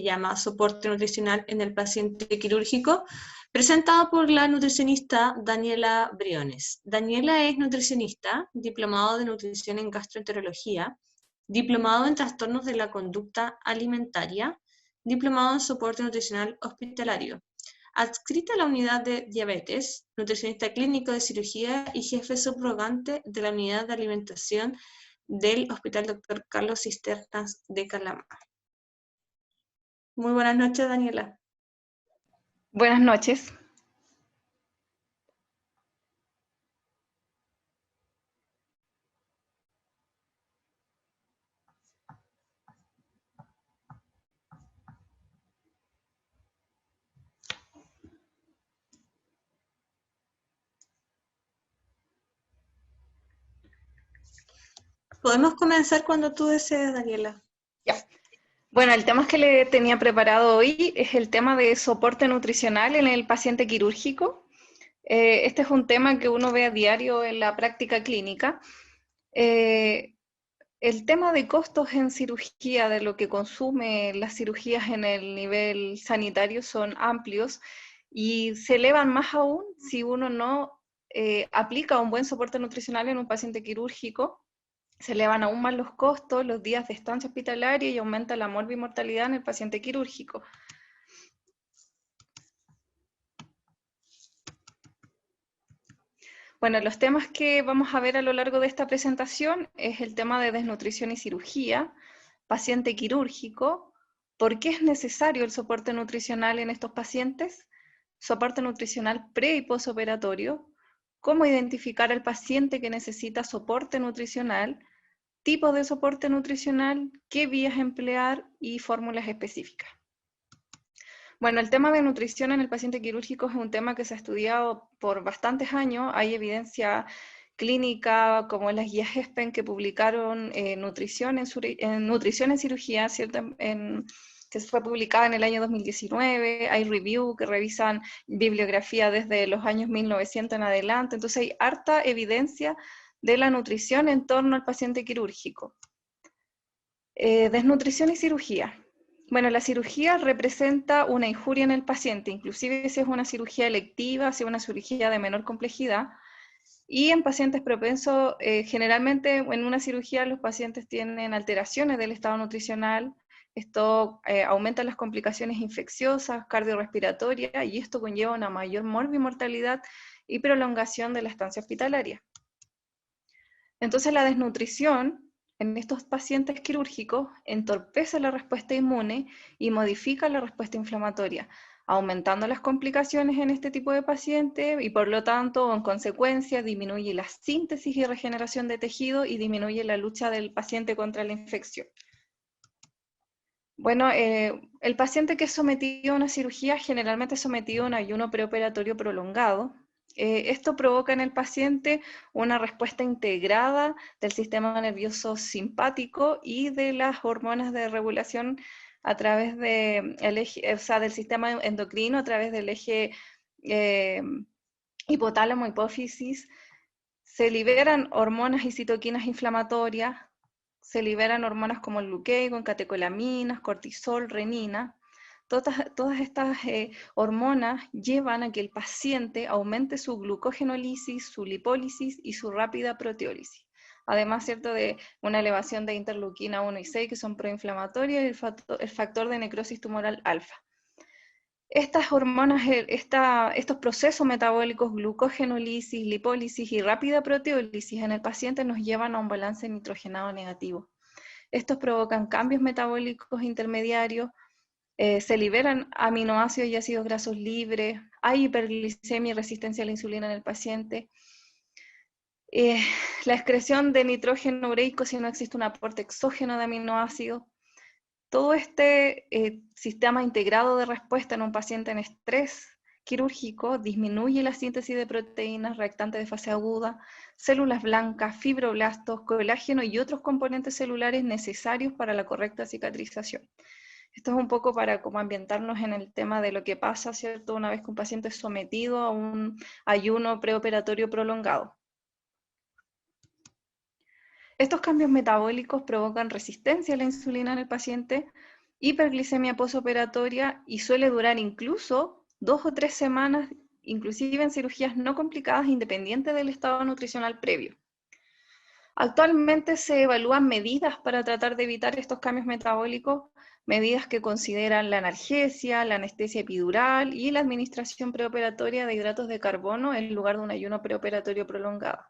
llama Soporte Nutricional en el Paciente Quirúrgico, presentado por la nutricionista Daniela Briones. Daniela es nutricionista, diplomado de nutrición en gastroenterología, diplomado en trastornos de la conducta alimentaria, diplomado en soporte nutricional hospitalario. Adscrita a la unidad de diabetes, nutricionista clínico de cirugía y jefe subrogante de la unidad de alimentación del Hospital Dr. Carlos Cisternas de Calama. Muy buenas noches, Daniela. Buenas noches. Podemos comenzar cuando tú desees, Daniela. Ya. Bueno, el tema que le tenía preparado hoy es el tema de soporte nutricional en el paciente quirúrgico. Este es un tema que uno ve a diario en la práctica clínica. El tema de costos en cirugía, de lo que consume las cirugías en el nivel sanitario, son amplios y se elevan más aún si uno no aplica un buen soporte nutricional en un paciente quirúrgico. Se elevan aún más los costos, los días de estancia hospitalaria y aumenta la morbimortalidad en el paciente quirúrgico. Bueno, los temas que vamos a ver a lo largo de esta presentación es el tema de desnutrición y cirugía, paciente quirúrgico, por qué es necesario el soporte nutricional en estos pacientes, soporte nutricional pre y posoperatorio, cómo identificar al paciente que necesita soporte nutricional, tipos de soporte nutricional, qué vías emplear y fórmulas específicas. Bueno, el tema de nutrición en el paciente quirúrgico es un tema que se ha estudiado por bastantes años. Hay evidencia clínica como las guías ESPEN que publicaron nutrición en cirugía, ¿cierto? Que fue publicada en el año 2019. Hay review que revisan bibliografía desde los años 1900 en adelante. Entonces hay harta evidencia de la nutrición en torno al paciente quirúrgico. Desnutrición y cirugía. Bueno, la cirugía representa una injuria en el paciente, inclusive si es una cirugía electiva, si es una cirugía de menor complejidad, y en pacientes propensos, generalmente en una cirugía los pacientes tienen alteraciones del estado nutricional, esto aumenta las complicaciones infecciosas, cardiorrespiratorias, y esto conlleva una mayor morbimortalidad y prolongación de la estancia hospitalaria. Entonces la desnutrición en estos pacientes quirúrgicos entorpece la respuesta inmune y modifica la respuesta inflamatoria, aumentando las complicaciones en este tipo de pacientes y por lo tanto, en consecuencia, disminuye la síntesis y regeneración de tejido y disminuye la lucha del paciente contra la infección. Bueno, el paciente que es sometido a una cirugía generalmente es sometido a un ayuno preoperatorio prolongado. Esto provoca en el paciente una respuesta integrada del sistema nervioso simpático y de las hormonas de regulación a través del sistema endocrino, a través del eje hipotálamo-hipófisis. Se liberan hormonas y citoquinas inflamatorias, se liberan hormonas como el glucagón, catecolaminas, cortisol, renina. Todas estas hormonas llevan a que el paciente aumente su glucogenólisis, su lipólisis y su rápida proteólisis. Además, ¿cierto?, de una elevación de interleuquina 1 y 6 que son proinflamatorias y el factor de necrosis tumoral alfa. Estas hormonas, estos procesos metabólicos, glucogenólisis, lipólisis y rápida proteólisis en el paciente nos llevan a un balance nitrogenado negativo. Estos provocan cambios metabólicos intermediarios, se liberan aminoácidos y ácidos grasos libres, hay hiperglicemia y resistencia a la insulina en el paciente. La excreción de nitrógeno ureico si no existe un aporte exógeno de aminoácidos. Todo este sistema integrado de respuesta en un paciente en estrés quirúrgico disminuye la síntesis de proteínas reactantes de fase aguda, células blancas, fibroblastos, colágeno y otros componentes celulares necesarios para la correcta cicatrización. Esto es un poco para como ambientarnos en el tema de lo que pasa, ¿cierto?, una vez que un paciente es sometido a un ayuno preoperatorio prolongado. Estos cambios metabólicos provocan resistencia a la insulina en el paciente, hiperglicemia posoperatoria y suele durar incluso 2 o 3 semanas, inclusive en cirugías no complicadas, independiente del estado nutricional previo. Actualmente se evalúan medidas para tratar de evitar estos cambios metabólicos, medidas que consideran la analgesia, la anestesia epidural y la administración preoperatoria de hidratos de carbono en lugar de un ayuno preoperatorio prolongado.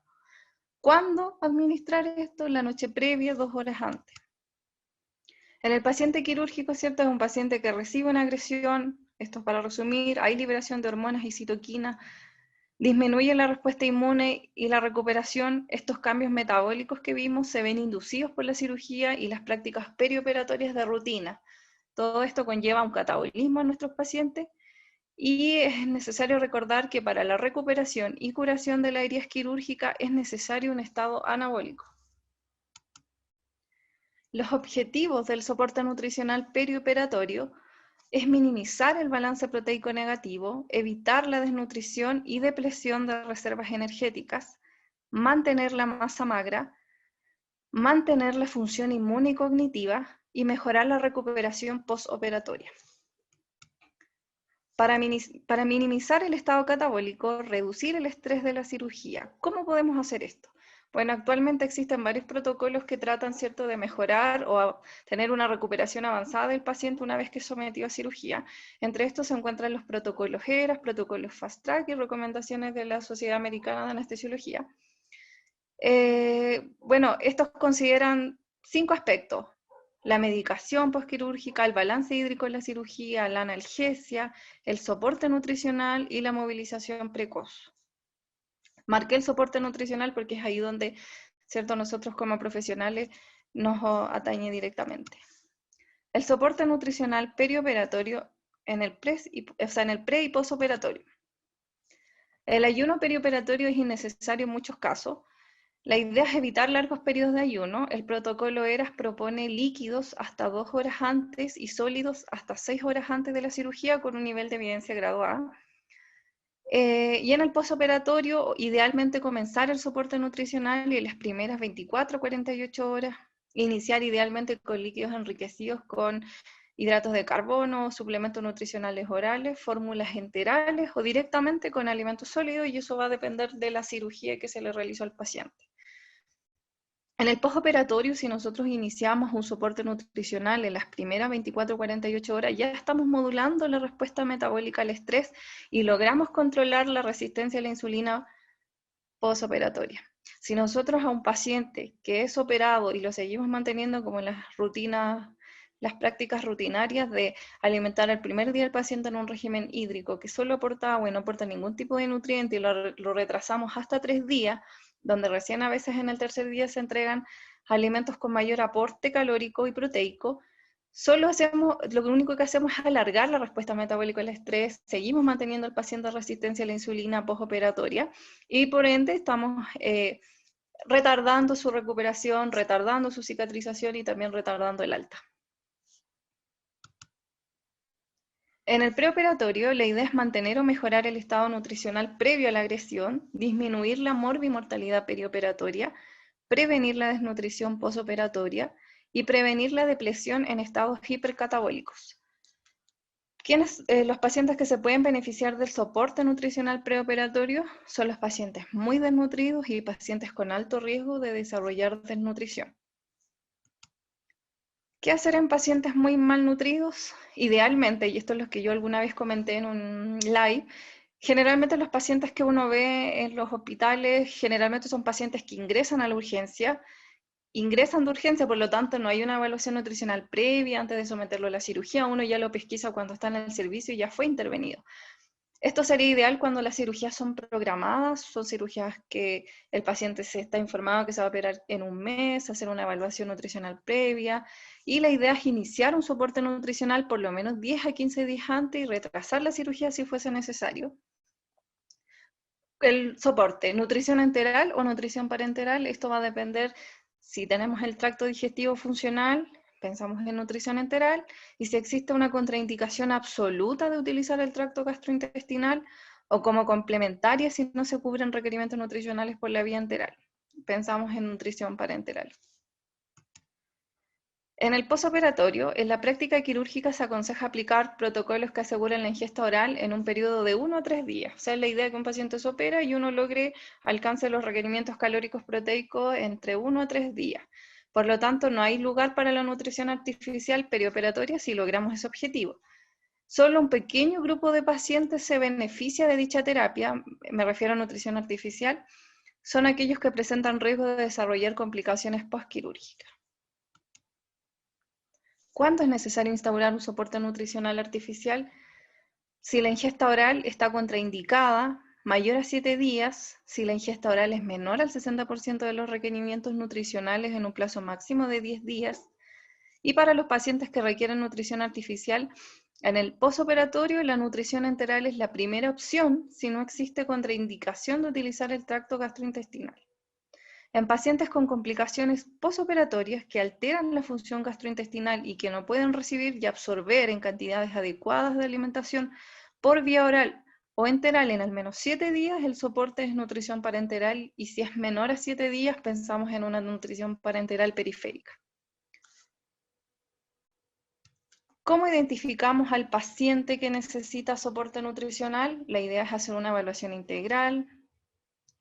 ¿Cuándo administrar esto? La noche previa, 2 horas antes. En el paciente quirúrgico, ¿cierto? Es un paciente que recibe una agresión, esto es para resumir, hay liberación de hormonas y citoquinas, disminuye la respuesta inmune y la recuperación. Estos cambios metabólicos que vimos se ven inducidos por la cirugía y las prácticas perioperatorias de rutina. Todo esto conlleva un catabolismo en nuestros pacientes y es necesario recordar que para la recuperación y curación de la herida quirúrgica es necesario un estado anabólico. Los objetivos del soporte nutricional perioperatorio es minimizar el balance proteico negativo, evitar la desnutrición y depleción de reservas energéticas, mantener la masa magra, mantener la función inmune y cognitiva y mejorar la recuperación postoperatoria. Para minimizar el estado catabólico, reducir el estrés de la cirugía. ¿Cómo podemos hacer esto? Bueno, actualmente existen varios protocolos que tratan, ¿cierto?, de mejorar o tener una recuperación avanzada del paciente una vez que es sometido a cirugía. Entre estos se encuentran los protocolos ERAS, protocolos Fast Track y recomendaciones de la Sociedad Americana de Anestesiología. Bueno, estos consideran 5 aspectos: la medicación postquirúrgica, el balance hídrico en la cirugía, la analgesia, el soporte nutricional y la movilización precoz. Marqué el soporte nutricional porque es ahí donde, ¿cierto?, nosotros como profesionales nos atañe directamente. El soporte nutricional perioperatorio en el pre y posoperatorio. El ayuno perioperatorio es innecesario en muchos casos. La idea es evitar largos periodos de ayuno. El protocolo ERAS propone líquidos hasta 2 horas antes y sólidos hasta 6 horas antes de la cirugía con un nivel de evidencia graduada. Y en el postoperatorio, idealmente comenzar el soporte nutricional y en las primeras 24 a 48 horas, iniciar idealmente con líquidos enriquecidos con hidratos de carbono, suplementos nutricionales orales, fórmulas enterales o directamente con alimentos sólidos, y eso va a depender de la cirugía que se le realizó al paciente. En el postoperatorio, si nosotros iniciamos un soporte nutricional en las primeras 24 o 48 horas, ya estamos modulando la respuesta metabólica al estrés y logramos controlar la resistencia a la insulina postoperatoria. Si nosotros a un paciente que es operado y lo seguimos manteniendo como en las rutinas, las prácticas rutinarias de alimentar el primer día al paciente en un régimen hídrico que solo aporta agua y no aporta ningún tipo de nutriente y lo retrasamos hasta 3 días, donde recién a veces en el tercer día se entregan alimentos con mayor aporte calórico y proteico, lo único que hacemos es alargar la respuesta metabólica al estrés, seguimos manteniendo al paciente resistencia a la insulina postoperatoria y por ende estamos retardando su recuperación, retardando su cicatrización y también retardando el alta. En el preoperatorio, la idea es mantener o mejorar el estado nutricional previo a la agresión, disminuir la morbimortalidad perioperatoria, prevenir la desnutrición postoperatoria y prevenir la depresión en estados hipercatabólicos. Los pacientes que se pueden beneficiar del soporte nutricional preoperatorio son los pacientes muy desnutridos y pacientes con alto riesgo de desarrollar desnutrición. ¿Qué hacer en pacientes muy malnutridos? Idealmente, y esto es lo que yo alguna vez comenté en un live, generalmente los pacientes que uno ve en los hospitales, generalmente son pacientes que ingresan a la urgencia, ingresan de urgencia, por lo tanto no hay una evaluación nutricional previa antes de someterlo a la cirugía, uno ya lo pesquisa cuando está en el servicio y ya fue intervenido. Esto sería ideal cuando las cirugías son programadas, son cirugías que el paciente se está informado que se va a operar en un mes, hacer una evaluación nutricional previa, y la idea es iniciar un soporte nutricional por lo menos 10 a 15 días antes y retrasar la cirugía si fuese necesario. El soporte, nutrición enteral o nutrición parenteral, esto va a depender si tenemos el tracto digestivo funcional, pensamos en nutrición enteral, y si existe una contraindicación absoluta de utilizar el tracto gastrointestinal, o como complementaria si no se cubren requerimientos nutricionales por la vía enteral. Pensamos en nutrición parenteral. En el posoperatorio, en la práctica quirúrgica se aconseja aplicar protocolos que aseguren la ingesta oral en un periodo de 1 a 3 días. O sea, es la idea de que un paciente se opera y uno logre alcance los requerimientos calóricos proteicos entre 1 a 3 días. Por lo tanto, no hay lugar para la nutrición artificial perioperatoria si logramos ese objetivo. Solo un pequeño grupo de pacientes se beneficia de dicha terapia, me refiero a nutrición artificial, son aquellos que presentan riesgo de desarrollar complicaciones postquirúrgicas. ¿Cuándo es necesario instaurar un soporte nutricional artificial? Si la ingesta oral está contraindicada, mayor a 7 días, si la ingesta oral es menor al 60% de los requerimientos nutricionales en un plazo máximo de 10 días, y para los pacientes que requieren nutrición artificial, en el posoperatorio la nutrición enteral es la primera opción si no existe contraindicación de utilizar el tracto gastrointestinal. En pacientes con complicaciones posoperatorias que alteran la función gastrointestinal y que no pueden recibir y absorber en cantidades adecuadas de alimentación por vía oral o enteral en al menos 7 días, el soporte es nutrición parenteral, y si es menor a 7 días, pensamos en una nutrición parenteral periférica. ¿Cómo identificamos al paciente que necesita soporte nutricional? La idea es hacer una evaluación integral.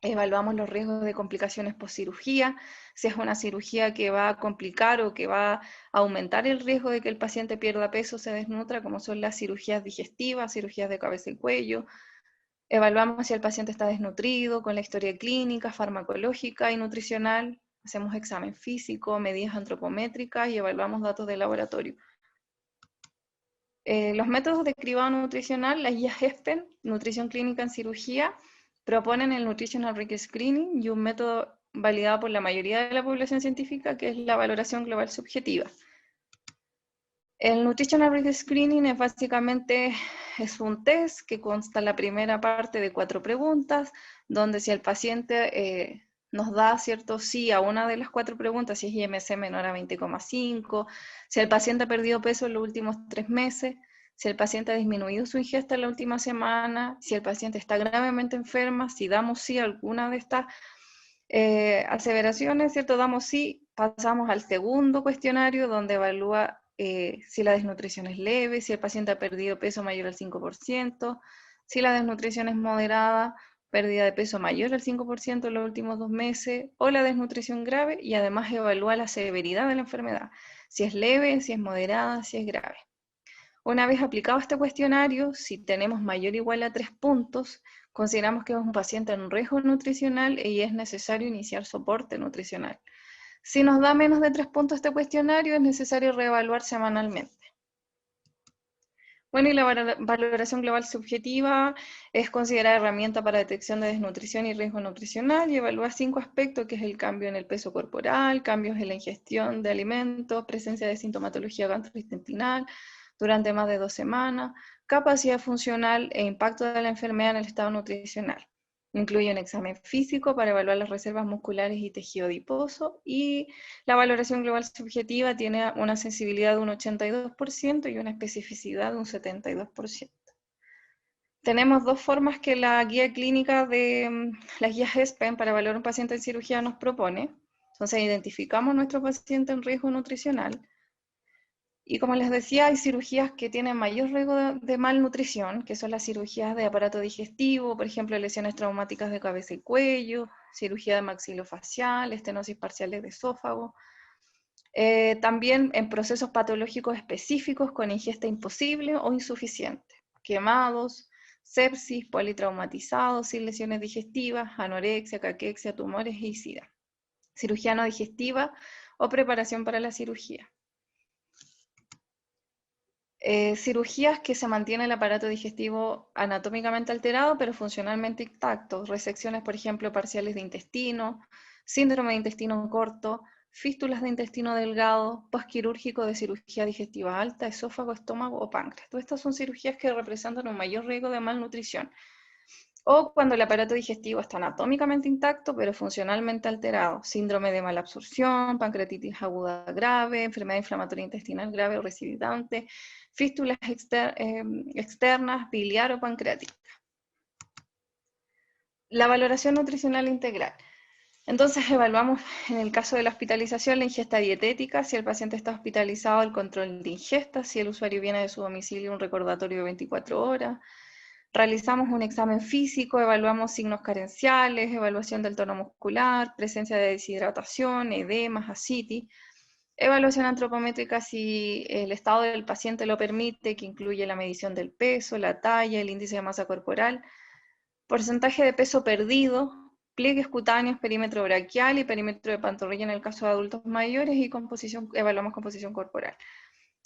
Evaluamos los riesgos de complicaciones post-cirugía, si es una cirugía que va a complicar o que va a aumentar el riesgo de que el paciente pierda peso o se desnutra, como son las cirugías digestivas, cirugías de cabeza y cuello. Evaluamos si el paciente está desnutrido, con la historia clínica, farmacológica y nutricional. Hacemos examen físico, medidas antropométricas y evaluamos datos de laboratorio. Los métodos de cribado nutricional, las guías ESPEN, Nutrición Clínica en Cirugía, proponen el Nutritional Risk Screening y un método validado por la mayoría de la población científica, que es la valoración global subjetiva. El Nutritional Risk Screening es básicamente un test que consta en la primera parte de 4 preguntas, donde si el paciente nos da cierto sí a una de las 4 preguntas, si es IMC menor a 20,5, si el paciente ha perdido peso en los últimos 3 meses, si el paciente ha disminuido su ingesta en la última semana, si el paciente está gravemente enferma, si damos sí a alguna de estas aseveraciones, ¿cierto? Damos sí, pasamos al segundo cuestionario donde evalúa si la desnutrición es leve, si el paciente ha perdido peso mayor al 5%, si la desnutrición es moderada, pérdida de peso mayor al 5% en los últimos 2 meses, o la desnutrición grave, y además evalúa la severidad de la enfermedad, si es leve, si es moderada, si es grave. Una vez aplicado este cuestionario, si tenemos mayor o igual a 3 puntos, consideramos que es un paciente en riesgo nutricional y es necesario iniciar soporte nutricional. Si nos da menos de 3 puntos este cuestionario, es necesario reevaluar semanalmente. Bueno, y la valoración global subjetiva es considerada herramienta para detección de desnutrición y riesgo nutricional y evalúa 5 aspectos, que es el cambio en el peso corporal, cambios en la ingestión de alimentos, presencia de sintomatología gastrointestinal durante más de 2 semanas, capacidad funcional e impacto de la enfermedad en el estado nutricional. Incluye un examen físico para evaluar las reservas musculares y tejido adiposo, y la valoración global subjetiva tiene una sensibilidad de un 82% y una especificidad de un 72%. Tenemos 2 formas que la guía clínica de las guías ESPEN para evaluar un paciente en cirugía nos propone. Entonces identificamos nuestro paciente en riesgo nutricional. Y como les decía, hay cirugías que tienen mayor riesgo de malnutrición, que son las cirugías de aparato digestivo, por ejemplo, lesiones traumáticas de cabeza y cuello, cirugía de maxilofacial, estenosis parcial del esófago. También en procesos patológicos específicos con ingesta imposible o insuficiente, quemados, sepsis, politraumatizados sin lesiones digestivas, anorexia, caquexia, tumores y SIDA. Cirugía no digestiva o preparación para la cirugía. Cirugías que se mantiene el aparato digestivo anatómicamente alterado pero funcionalmente intacto, resecciones por ejemplo parciales de intestino, síndrome de intestino corto, fístulas de intestino delgado, postquirúrgico de cirugía digestiva alta, esófago, estómago o páncreas. Todas estas son cirugías que representan un mayor riesgo de malnutrición. O cuando el aparato digestivo está anatómicamente intacto pero funcionalmente alterado, síndrome de malabsorción, pancreatitis aguda grave, enfermedad inflamatoria intestinal grave o recidivante, fístulas externas, biliar o pancreática. La valoración nutricional integral. Entonces evaluamos en el caso de la hospitalización la ingesta dietética, si el paciente está hospitalizado, el control de ingesta, si el usuario viene de su domicilio, un recordatorio de 24 horas. Realizamos un examen físico, evaluamos signos carenciales, evaluación del tono muscular, presencia de deshidratación, edemas, ascitis. Evaluación antropométrica si el estado del paciente lo permite, que incluye la medición del peso, la talla, el índice de masa corporal, porcentaje de peso perdido, pliegues cutáneos, perímetro braquial y perímetro de pantorrilla en el caso de adultos mayores y evaluamos composición corporal.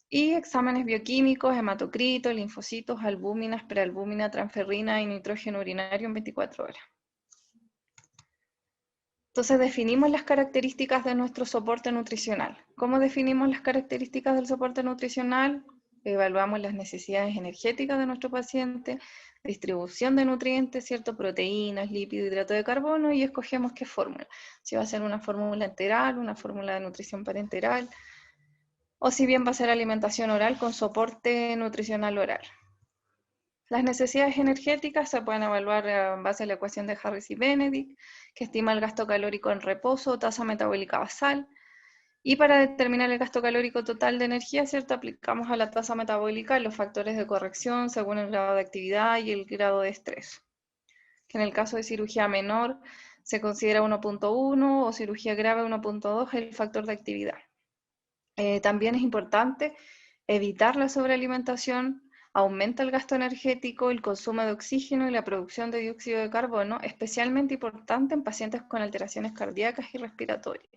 Y exámenes bioquímicos, hematocrito, linfocitos, albúminas, prealbúmina, transferrina y nitrógeno urinario en 24 horas. Entonces definimos las características de nuestro soporte nutricional. ¿Cómo definimos las características del soporte nutricional? Evaluamos las necesidades energéticas de nuestro paciente, distribución de nutrientes, ¿cierto? Proteínas, lípidos, hidrato de carbono y escogemos qué fórmula. Si va a ser una fórmula enteral, una fórmula de nutrición parenteral, o si bien va a ser alimentación oral con soporte nutricional oral. Las necesidades energéticas se pueden evaluar en base a la ecuación de Harris y Benedict, que estima el gasto calórico en reposo, tasa metabólica basal, y para determinar el gasto calórico total de energía, ¿cierto? Aplicamos a la tasa metabólica los factores de corrección según el grado de actividad y el grado de estrés. Que en el caso de cirugía menor se considera 1.1 o cirugía grave 1.2 el factor de actividad. También es importante evitar la sobrealimentación, aumenta el gasto energético, el consumo de oxígeno y la producción de dióxido de carbono, especialmente importante en pacientes con alteraciones cardíacas y respiratorias.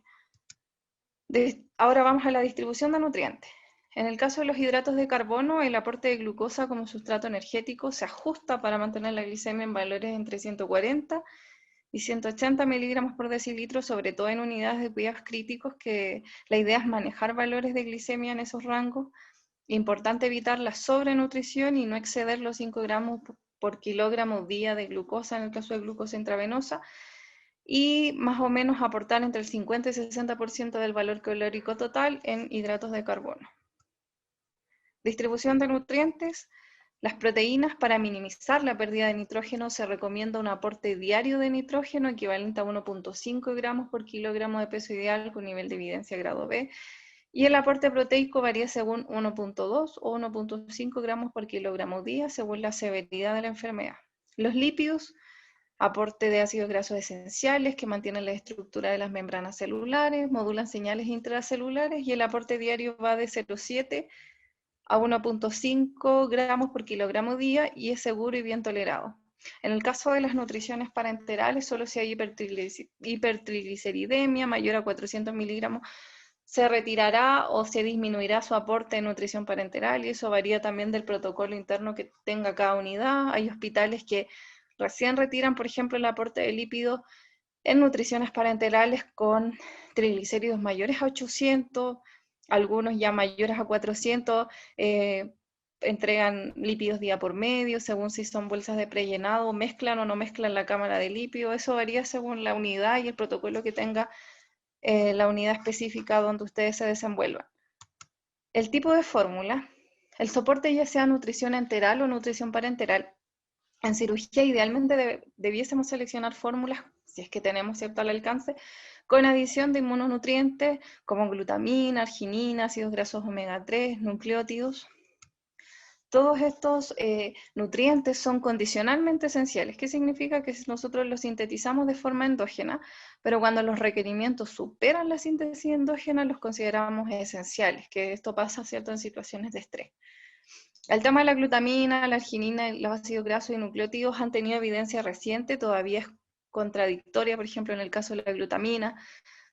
Ahora vamos a la distribución de nutrientes. En el caso de los hidratos de carbono, el aporte de glucosa como sustrato energético se ajusta para mantener la glicemia en valores entre 140 y 180 miligramos por decilitro, sobre todo en unidades de cuidados críticos, que la idea es manejar valores de glicemia en esos rangos. Importante evitar la sobrenutrición y no exceder los 5 gramos por kilogramo día de glucosa en el caso de glucosa intravenosa, y más o menos aportar entre el 50 y 60% del valor calórico total en hidratos de carbono. Distribución de nutrientes. Las proteínas, para minimizar la pérdida de nitrógeno, se recomienda un aporte diario de nitrógeno equivalente a 1.5 gramos por kilogramo de peso ideal con nivel de evidencia grado B, y el aporte proteico varía según 1.2 o 1.5 gramos por kilogramo día según la severidad de la enfermedad. Los lípidos, aporte de ácidos grasos esenciales que mantienen la estructura de las membranas celulares, modulan señales intracelulares, y el aporte diario va de 0,7 a 1.5 gramos por kilogramo día y es seguro y bien tolerado. En el caso de las nutriciones parenterales, solo si hay hipertrigliceridemia mayor a 400 miligramos, se retirará o se disminuirá su aporte de nutrición parenteral, y eso varía también del protocolo interno que tenga cada unidad. Hay hospitales que recién retiran, por ejemplo, el aporte de lípidos en nutriciones parenterales con triglicéridos mayores a 800, algunos ya mayores a 400, entregan lípidos día por medio, según si son bolsas de prellenado, mezclan o no mezclan la cámara de lípido. Eso varía según la unidad y el protocolo que tenga la unidad específica donde ustedes se desenvuelvan. El tipo de fórmula, el soporte ya sea nutrición enteral o nutrición parenteral. En cirugía idealmente debiésemos seleccionar fórmulas, si es que tenemos cierto al alcance, con adición de inmunonutrientes como glutamina, arginina, ácidos grasos omega 3, nucleótidos. Todos estos nutrientes son condicionalmente esenciales. ¿Qué significa? Que nosotros los sintetizamos de forma endógena, pero cuando los requerimientos superan la síntesis endógena los consideramos esenciales, que esto pasa, ¿cierto?, en situaciones de estrés. El tema de la glutamina, la arginina, los ácidos grasos y nucleótidos han tenido evidencia reciente, todavía es contradictoria, por ejemplo, en el caso de la glutamina.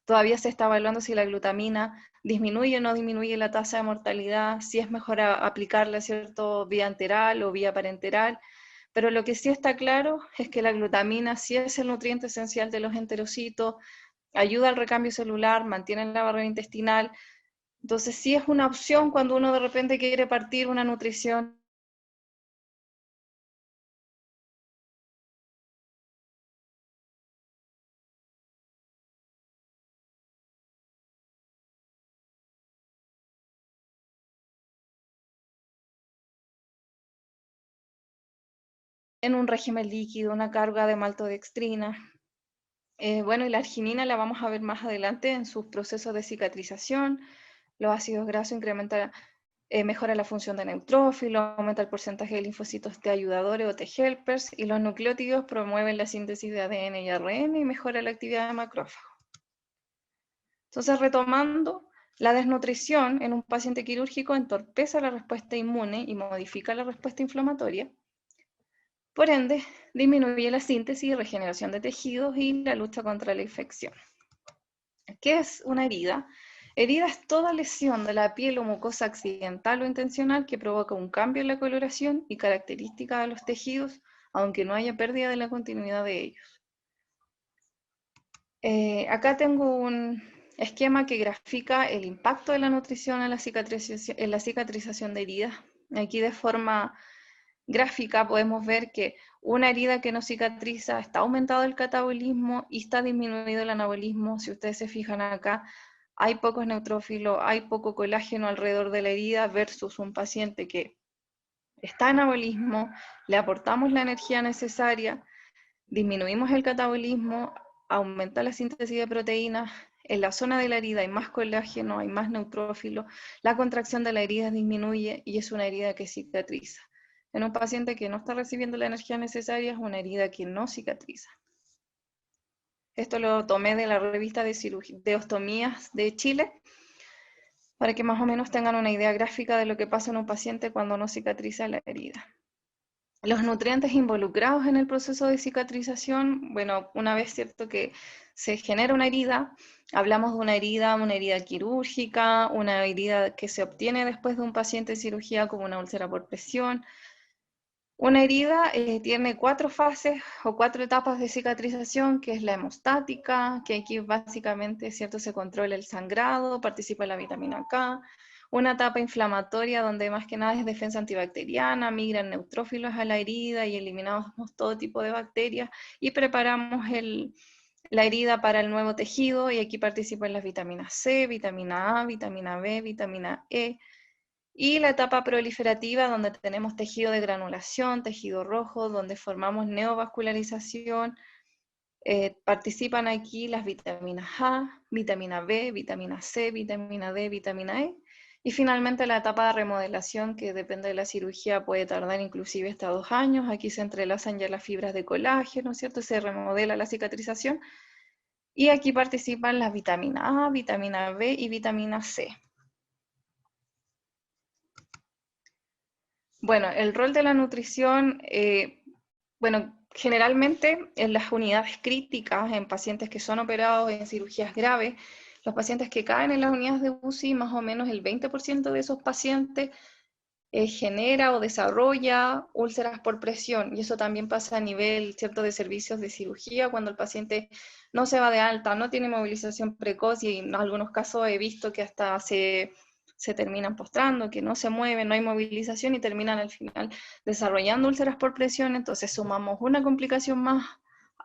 Todavía se está evaluando si la glutamina disminuye o no disminuye la tasa de mortalidad, si es mejor aplicarla, ¿cierto?, vía enteral o vía parenteral. Pero lo que sí está claro es que la glutamina sí es el nutriente esencial de los enterocitos, ayuda al recambio celular, mantiene la barrera intestinal. Entonces sí es una opción cuando uno de repente quiere partir una nutrición en un régimen líquido, una carga de maltodextrina. Bueno, y la arginina la vamos a ver más adelante en sus procesos de cicatrización. Los ácidos grasos mejora la función de neutrófilo, aumenta el porcentaje de linfocitos T ayudadores o T helpers, y los nucleótidos promueven la síntesis de ADN y ARN y mejora la actividad de macrófagos. Entonces, retomando, la desnutrición en un paciente quirúrgico entorpece la respuesta inmune y modifica la respuesta inflamatoria. Por ende, disminuye la síntesis y regeneración de tejidos y la lucha contra la infección. ¿Qué es una herida? Herida es toda lesión de la piel o mucosa accidental o intencional que provoca un cambio en la coloración y característica de los tejidos, aunque no haya pérdida de la continuidad de ellos. Acá tengo un esquema que grafica el impacto de la nutrición en la cicatrización de heridas. Aquí de forma gráfica podemos ver que una herida que no cicatriza está aumentado el catabolismo y está disminuido el anabolismo. Si ustedes se fijan acá, hay pocos neutrófilos, hay poco colágeno alrededor de la herida versus un paciente que está en anabolismo, le aportamos la energía necesaria, disminuimos el catabolismo, aumenta la síntesis de proteínas, en la zona de la herida hay más colágeno, hay más neutrófilo, la contracción de la herida disminuye y es una herida que cicatriza. En un paciente que no está recibiendo la energía necesaria es una herida que no cicatriza. Esto lo tomé de la revista de ostomías de Chile, para que más o menos tengan una idea gráfica de lo que pasa en un paciente cuando no cicatriza la herida. Los nutrientes involucrados en el proceso de cicatrización, bueno, una vez cierto que se genera una herida, hablamos de una herida quirúrgica, una herida que se obtiene después de un paciente en cirugía como una úlcera por presión. Una herida tiene 4 fases o 4 etapas de cicatrización, que es la hemostática, que aquí básicamente cierto se controla el sangrado, participa la vitamina K. Una etapa inflamatoria donde más que nada es defensa antibacteriana, migran neutrófilos a la herida y eliminamos todo tipo de bacterias y preparamos la herida para el nuevo tejido, y aquí participan las vitaminas C, vitamina A, vitamina B, vitamina E. Y la etapa proliferativa, donde tenemos tejido de granulación, tejido rojo, donde formamos neovascularización. Participan aquí las vitaminas A, vitamina B, vitamina C, vitamina D, vitamina E. Y finalmente la etapa de remodelación, que depende de la cirugía, puede tardar inclusive hasta 2 años. Aquí se entrelazan ya las fibras de colágeno, ¿cierto? Se remodela la cicatrización. Y aquí participan las vitaminas A, vitamina B y vitamina C. Bueno, el rol de la nutrición, generalmente en las unidades críticas, en pacientes que son operados en cirugías graves, los pacientes que caen en las unidades de UCI, más o menos el 20% de esos pacientes genera o desarrolla úlceras por presión, y eso también pasa a nivel cierto de servicios de cirugía, cuando el paciente no se va de alta, no tiene movilización precoz, y en algunos casos he visto que hasta se terminan postrando, que no se mueven, no hay movilización y terminan al final desarrollando úlceras por presión. Entonces sumamos una complicación más,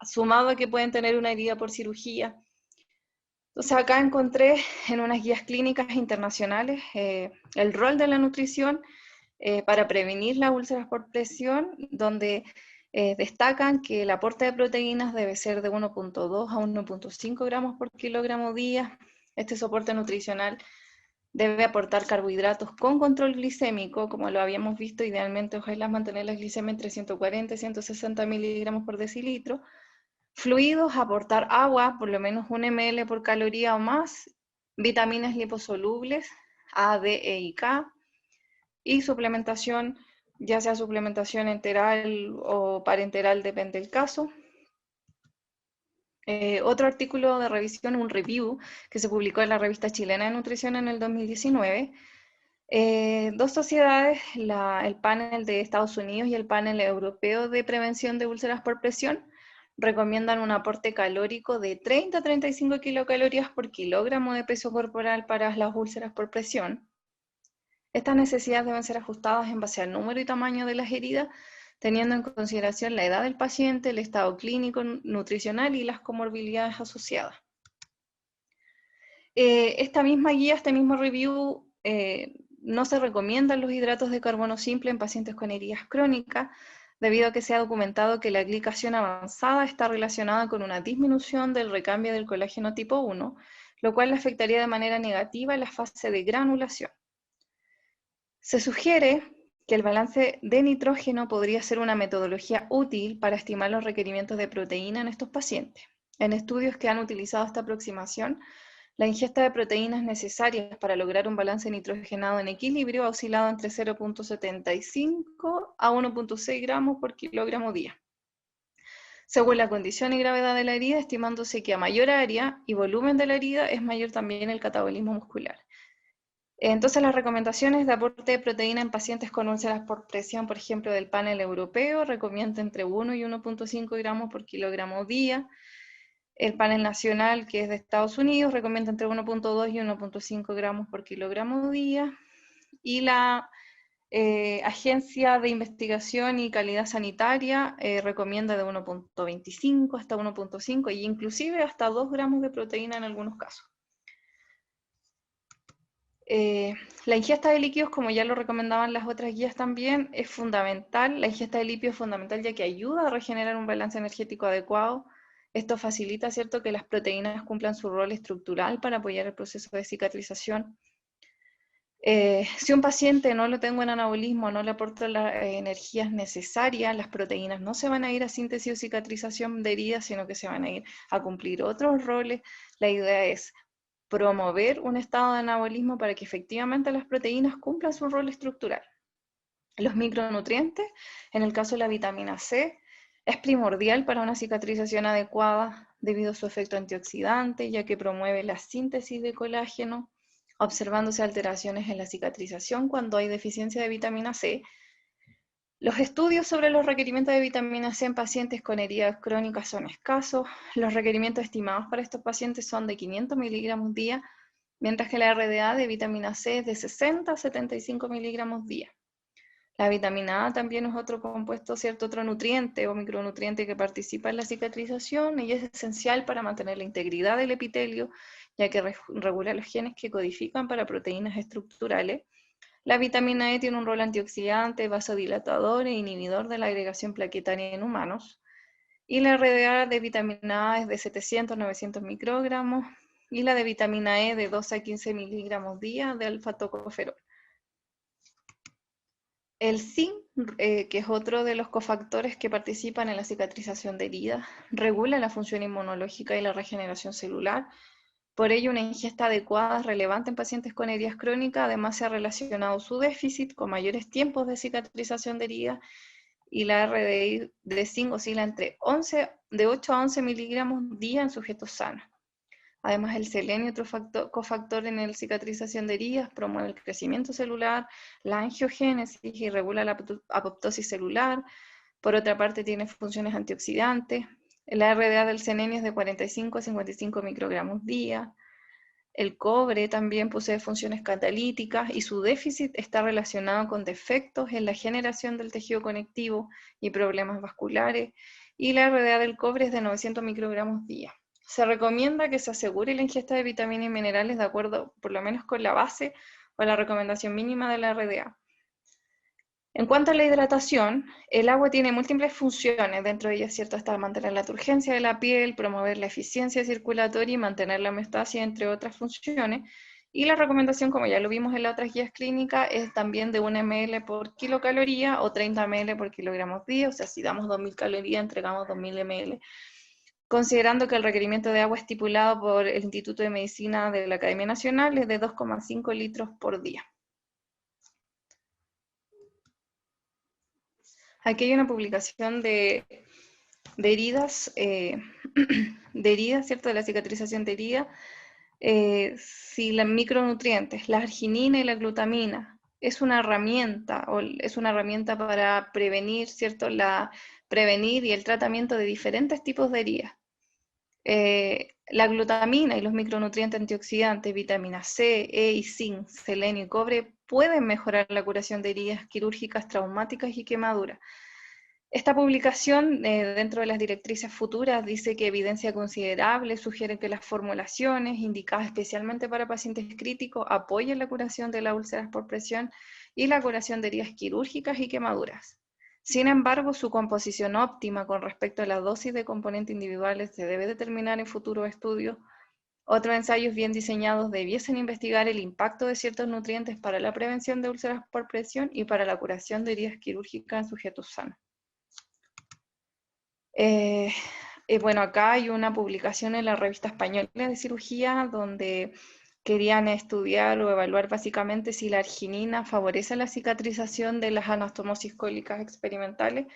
sumado a que pueden tener una herida por cirugía. Entonces acá encontré en unas guías clínicas internacionales el rol de la nutrición para prevenir las úlceras por presión, donde destacan que el aporte de proteínas debe ser de 1.2 a 1.5 gramos por kilogramo día. Este soporte nutricional debe aportar carbohidratos con control glicémico, como lo habíamos visto, idealmente ojalá mantener la glicemia entre 140 y 160 miligramos por decilitro. Fluidos, aportar agua, por lo menos 1 ml por caloría o más, vitaminas liposolubles, A, D, E y K, y suplementación, ya sea suplementación enteral o parenteral, depende del caso. Otro artículo de revisión, un review, que se publicó en la revista chilena de nutrición en el 2019, 2 sociedades, el panel de Estados Unidos y el panel europeo de prevención de úlceras por presión, recomiendan un aporte calórico de 30 a 35 kilocalorías por kilogramo de peso corporal para las úlceras por presión. Estas necesidades deben ser ajustadas en base al número y tamaño de las heridas, teniendo en consideración la edad del paciente, el estado clínico, nutricional y las comorbilidades asociadas. Esta misma guía, este mismo review, no se recomiendan los hidratos de carbono simple en pacientes con heridas crónicas, debido a que se ha documentado que la glicación avanzada está relacionada con una disminución del recambio del colágeno tipo 1, lo cual afectaría de manera negativa la fase de granulación. Se sugiere que el balance de nitrógeno podría ser una metodología útil para estimar los requerimientos de proteína en estos pacientes. En estudios que han utilizado esta aproximación, la ingesta de proteínas necesarias para lograr un balance nitrogenado en equilibrio ha oscilado entre 0.75 a 1.6 gramos por kilogramo día, según la condición y gravedad de la herida, estimándose que a mayor área y volumen de la herida es mayor también el catabolismo muscular. Entonces, las recomendaciones de aporte de proteína en pacientes con úlceras por presión, por ejemplo, del panel europeo, recomienda entre 1 y 1.5 gramos por kilogramo día. El panel nacional, que es de Estados Unidos, recomienda entre 1.2 y 1.5 gramos por kilogramo día. Y la Agencia de Investigación y Calidad Sanitaria recomienda de 1.25 hasta 1.5 e inclusive hasta 2 gramos de proteína en algunos casos. La ingesta de líquidos, como ya lo recomendaban las otras guías también, es fundamental. La ingesta de lípidos es fundamental ya que ayuda a regenerar un balance energético adecuado. Esto facilita, ¿cierto?, que las proteínas cumplan su rol estructural para apoyar el proceso de cicatrización. Si un paciente no lo tengo en anabolismo, no le aporta las energías necesarias, las proteínas no se van a ir a síntesis o cicatrización de heridas, sino que se van a ir a cumplir otros roles. La idea es promover un estado de anabolismo para que efectivamente las proteínas cumplan su rol estructural. Los micronutrientes, en el caso de la vitamina C, es primordial para una cicatrización adecuada debido a su efecto antioxidante, ya que promueve la síntesis de colágeno, observándose alteraciones en la cicatrización cuando hay deficiencia de vitamina C. Los estudios sobre los requerimientos de vitamina C en pacientes con heridas crónicas son escasos. Los requerimientos estimados para estos pacientes son de 500 miligramos día, mientras que la RDA de vitamina C es de 60 a 75 miligramos día. La vitamina A también es otro compuesto, ¿cierto?, otro nutriente o micronutriente que participa en la cicatrización y es esencial para mantener la integridad del epitelio, ya que regula los genes que codifican para proteínas estructurales. La vitamina E tiene un rol antioxidante, vasodilatador e inhibidor de la agregación plaquetaria en humanos. Y la RDA de vitamina A es de 700 a 900 microgramos y la de vitamina E de 12 a 15 miligramos día de alfa-tocoferol. El zinc, que es otro de los cofactores que participan en la cicatrización de heridas, regula la función inmunológica y la regeneración celular. Por ello, una ingesta adecuada es relevante en pacientes con heridas crónicas. Además, se ha relacionado su déficit con mayores tiempos de cicatrización de heridas y la RDI de zinc oscila entre de 8 a 11 miligramos día en sujetos sanos. Además, el selenio, otro cofactor en la cicatrización de heridas, promueve el crecimiento celular, la angiogénesis y regula la apoptosis celular. Por otra parte, tiene funciones antioxidantes. La RDA del selenio es de 45 a 55 microgramos día. El cobre también posee funciones catalíticas y su déficit está relacionado con defectos en la generación del tejido conectivo y problemas vasculares. Y la RDA del cobre es de 900 microgramos día. Se recomienda que se asegure la ingesta de vitaminas y minerales de acuerdo por lo menos con la base o la recomendación mínima de la RDA. En cuanto a la hidratación, el agua tiene múltiples funciones, dentro de ellas, ¿cierto?, está mantener la turgencia de la piel, promover la eficiencia circulatoria y mantener la homeostasis, entre otras funciones. Y la recomendación, como ya lo vimos en las otras guías clínicas, es también de 1 ml por kilocaloría o 30 ml por kilogramos día, o sea, si damos 2.000 calorías, entregamos 2.000 ml. Considerando que el requerimiento de agua estipulado por el Instituto de Medicina de la Academia Nacional es de 2,5 litros por día. Aquí hay una publicación de heridas, ¿cierto?, de la cicatrización de heridas. Si los micronutrientes, la arginina y la glutamina, es una herramienta para prevenir, ¿cierto?, prevenir y el tratamiento de diferentes tipos de heridas. La glutamina y los micronutrientes antioxidantes, vitamina C, E y zinc, selenio y cobre, pueden mejorar la curación de heridas quirúrgicas traumáticas y quemaduras. Esta publicación, dentro de las directrices futuras, dice que evidencia considerable sugiere que las formulaciones indicadas especialmente para pacientes críticos apoyen la curación de las úlceras por presión y la curación de heridas quirúrgicas y quemaduras. Sin embargo, su composición óptima con respecto a la dosis de componentes individuales se debe determinar en futuros estudios. Otros ensayos bien diseñados debiesen investigar el impacto de ciertos nutrientes para la prevención de úlceras por presión y para la curación de heridas quirúrgicas en sujetos sanos. Bueno, acá hay una publicación en la Revista Española de Cirugía donde querían estudiar o evaluar básicamente si la arginina favorece la cicatrización de las anastomosis cólicas experimentales,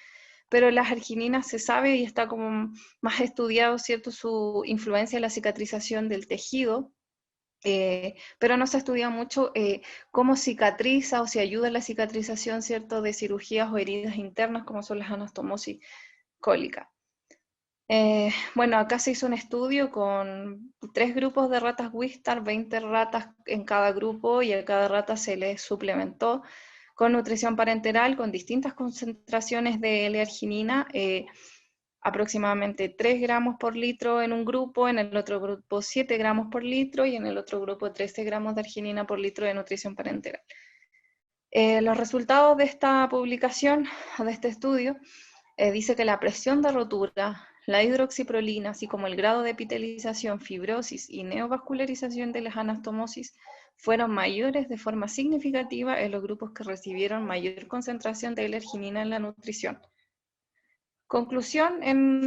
pero las argininas se sabe y está como más estudiado, ¿cierto?, su influencia en la cicatrización del tejido, pero no se estudia mucho cómo cicatriza o si ayuda en la cicatrización, ¿cierto?, de cirugías o heridas internas como son las anastomosis cólicas. Bueno, acá se hizo un estudio con 3 grupos de ratas Wistar, 20 ratas en cada grupo, y a cada rata se les suplementó con nutrición parenteral con distintas concentraciones de L-arginina, aproximadamente 3 gramos por litro en un grupo, en el otro grupo 7 gramos por litro y en el otro grupo 13 gramos de arginina por litro de nutrición parenteral. Los resultados de esta publicación, de este estudio, dice que la presión de rotura, la hidroxiprolina, así como el grado de epitelización, fibrosis y neovascularización de las anastomosis fueron mayores de forma significativa en los grupos que recibieron mayor concentración de L-arginina en la nutrición. Conclusión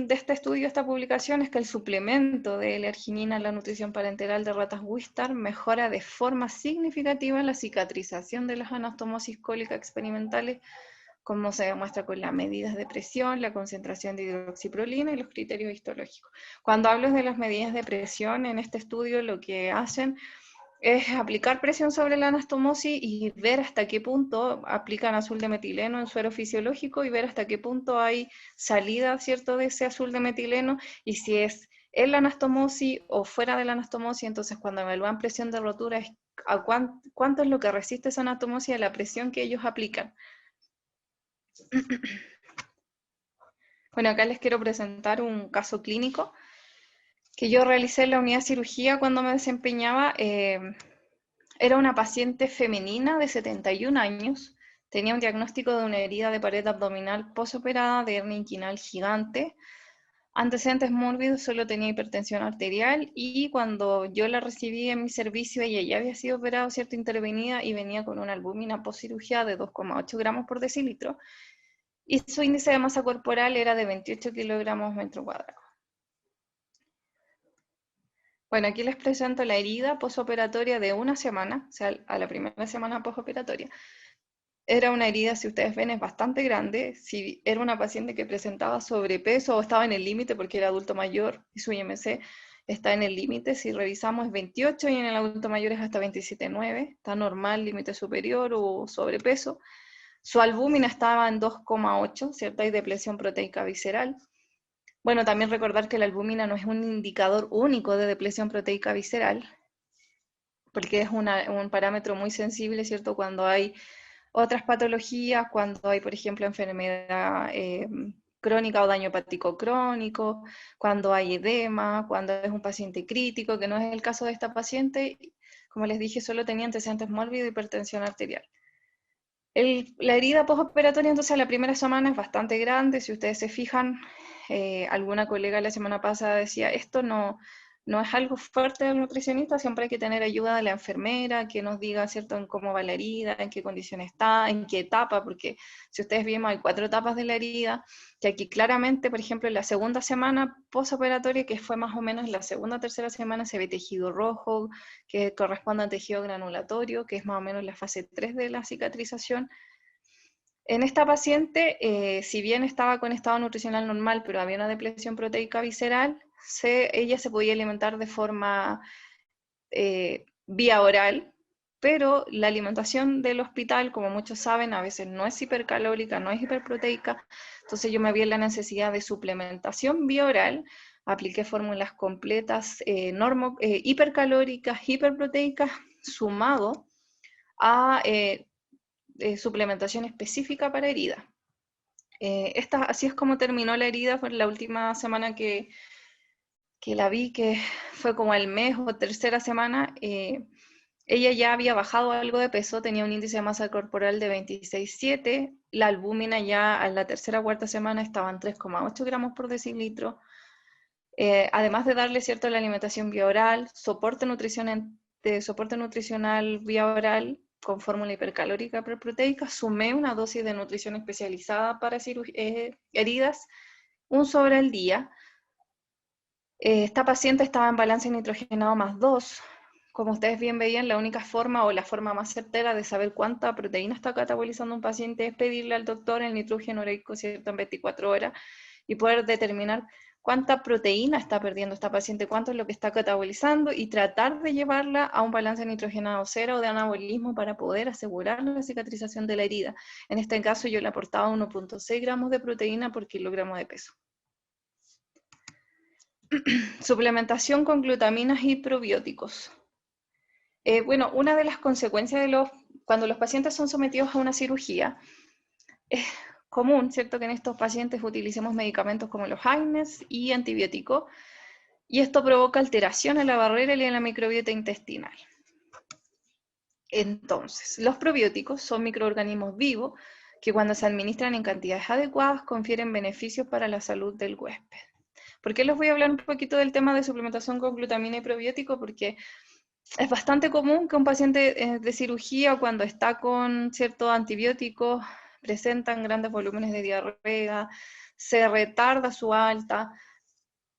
de este estudio, esta publicación, es que el suplemento de L-arginina en la nutrición parenteral de ratas Wistar mejora de forma significativa la cicatrización de las anastomosis cólicas experimentales, como se demuestra con las medidas de presión, la concentración de hidroxiprolina y los criterios histológicos. Cuando hablo de las medidas de presión, en este estudio lo que hacen es aplicar presión sobre la anastomosis y ver hasta qué punto aplican azul de metileno en suero fisiológico y ver hasta qué punto hay salida, ¿cierto?, de ese azul de metileno, y si es en la anastomosis o fuera de la anastomosis. Entonces, cuando evalúan presión de rotura, es a cuánto es lo que resiste esa anastomosis a la presión que ellos aplican. Bueno, acá les quiero presentar un caso clínico que yo realicé en la unidad de cirugía cuando me desempeñaba. Era una paciente femenina de 71 años, tenía un diagnóstico de una herida de pared abdominal postoperada de hernia inguinal gigante, antecedentes mórbidos, solo tenía hipertensión arterial, y cuando yo la recibí en mi servicio, ella ya había sido operada, ¿cierto?, intervenida, y venía con una albúmina postcirugía de 2,8 gramos por decilitro, y su índice de masa corporal era de 28 kilogramos metro cuadrado. Bueno, aquí les presento la herida postoperatoria de una semana, o sea, a la primera semana postoperatoria. Era una herida, si ustedes ven, es bastante grande. Si era una paciente que presentaba sobrepeso o estaba en el límite porque era adulto mayor y su IMC está en el límite, si revisamos es 28 y en el adulto mayor es hasta 27,9, está normal, límite superior o sobrepeso. Su albúmina estaba en 2,8, ¿cierto? Hay depleción proteica visceral. Bueno, también recordar que la albúmina no es un indicador único de depleción proteica visceral, porque es un parámetro muy sensible, ¿cierto?, cuando hay otras patologías, cuando hay, por ejemplo, enfermedad crónica o daño hepático crónico, cuando hay edema, cuando es un paciente crítico, que no es el caso de esta paciente. Como les dije, solo tenía antecedentes mórbidos y hipertensión arterial. La herida postoperatoria, entonces, a la primera semana es bastante grande. Si ustedes se fijan, alguna colega la semana pasada decía, esto no es algo fuerte del nutricionista, siempre hay que tener ayuda de la enfermera, que nos diga, ¿cierto?, en cómo va la herida, en qué condición está, en qué etapa, porque si ustedes vimos hay 4 etapas de la herida, que aquí claramente, por ejemplo, en la segunda semana postoperatoria, que fue más o menos la segunda o tercera semana, se ve tejido rojo, que corresponde a tejido granulatorio, que es más o menos la fase 3 de la cicatrización. En esta paciente, si bien estaba con estado nutricional normal, pero había una depleción proteica visceral, ella se podía alimentar de forma vía oral, pero la alimentación del hospital, como muchos saben, a veces no es hipercalórica, no es hiperproteica. Entonces yo me vi en la necesidad de suplementación vía oral, apliqué fórmulas completas, hipercalóricas, hiperproteicas, sumado a suplementación específica para herida. Así es como terminó la herida. Fue la última semana que la vi, que fue como el mes o tercera semana. Ella ya había bajado algo de peso, tenía un índice de masa corporal de 26,7, la albúmina ya a la tercera o cuarta semana estaba en 3,8 gramos por decilitro. Además de darle cierto la alimentación vía oral, soporte nutricional vía oral con fórmula hipercalórica preproteica, sumé una dosis de nutrición especializada para heridas, un sobre al día. Esta paciente estaba en balance nitrogenado +2. Como ustedes bien veían, la única forma o la forma más certera de saber cuánta proteína está catabolizando un paciente es pedirle al doctor el nitrógeno ureico cierto en 24 horas y poder determinar cuánta proteína está perdiendo esta paciente, cuánto es lo que está catabolizando y tratar de llevarla a un balance nitrogenado 0 o de anabolismo para poder asegurar la cicatrización de la herida. En este caso yo le aportaba 1,6 gramos de proteína por kilogramo de peso. Suplementación con glutaminas y probióticos. Bueno, una de las consecuencias cuando los pacientes son sometidos a una cirugía, es común, ¿cierto?, que en estos pacientes utilicemos medicamentos como los AINES y antibióticos, y esto provoca alteración en la barrera y en la microbiota intestinal. Entonces, los probióticos son microorganismos vivos que cuando se administran en cantidades adecuadas confieren beneficios para la salud del huésped. ¿Por qué les voy a hablar un poquito del tema de suplementación con glutamina y probiótico? Porque es bastante común que un paciente de cirugía, cuando está con ciertos antibióticos, presentan grandes volúmenes de diarrea, se retarda su alta.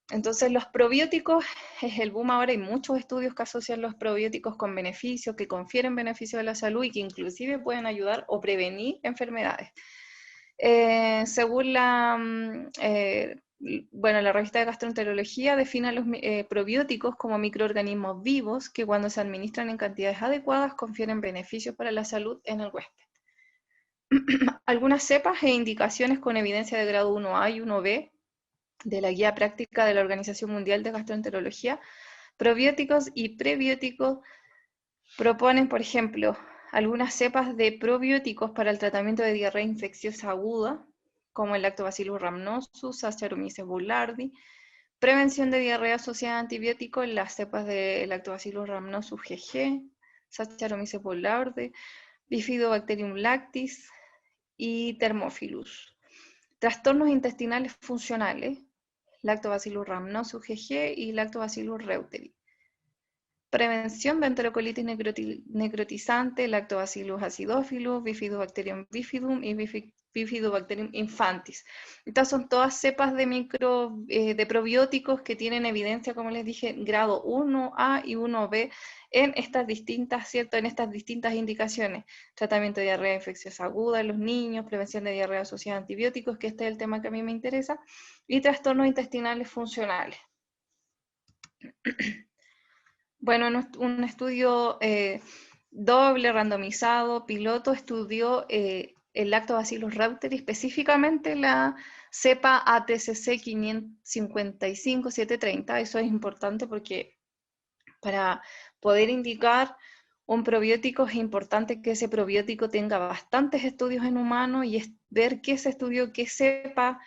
Entonces los probióticos es el boom ahora, hay muchos estudios que asocian los probióticos con beneficios, que confieren beneficios a la salud y que inclusive pueden ayudar o prevenir enfermedades. Según la revista de gastroenterología define a los probióticos como microorganismos vivos que cuando se administran en cantidades adecuadas confieren beneficios para la salud en el huésped. Algunas cepas e indicaciones con evidencia de grado 1A y 1B de la guía práctica de la Organización Mundial de Gastroenterología, probióticos y prebióticos proponen, por ejemplo, algunas cepas de probióticos para el tratamiento de diarrea infecciosa aguda, como el Lactobacillus rhamnosus, Saccharomyces boulardii, prevención de diarrea asociada a antibióticos en las cepas de Lactobacillus rhamnosus GG, Saccharomyces boulardii, Bifidobacterium lactis y Thermophilus. Trastornos intestinales funcionales, Lactobacillus rhamnosus GG y Lactobacillus reuteri. Prevención de enterocolitis necrotizante, Lactobacillus acidophilus, Bifidobacterium bifidum y Bifidobacterium infantis. Estas son todas cepas de probióticos que tienen evidencia, como les dije, grado 1A y 1B en estas distintas, En estas distintas indicaciones. Tratamiento de diarrea infecciosa aguda en los niños, prevención de diarrea asociada a antibióticos, que este es el tema que a mí me interesa, y trastornos intestinales funcionales. Bueno, un estudio doble, randomizado, piloto, estudió el Lactobacillus reuteri, específicamente la cepa ATCC 55730. Eso es importante porque para poder indicar un probiótico es importante que ese probiótico tenga bastantes estudios en humanos y ver qué se estudió, qué cepa,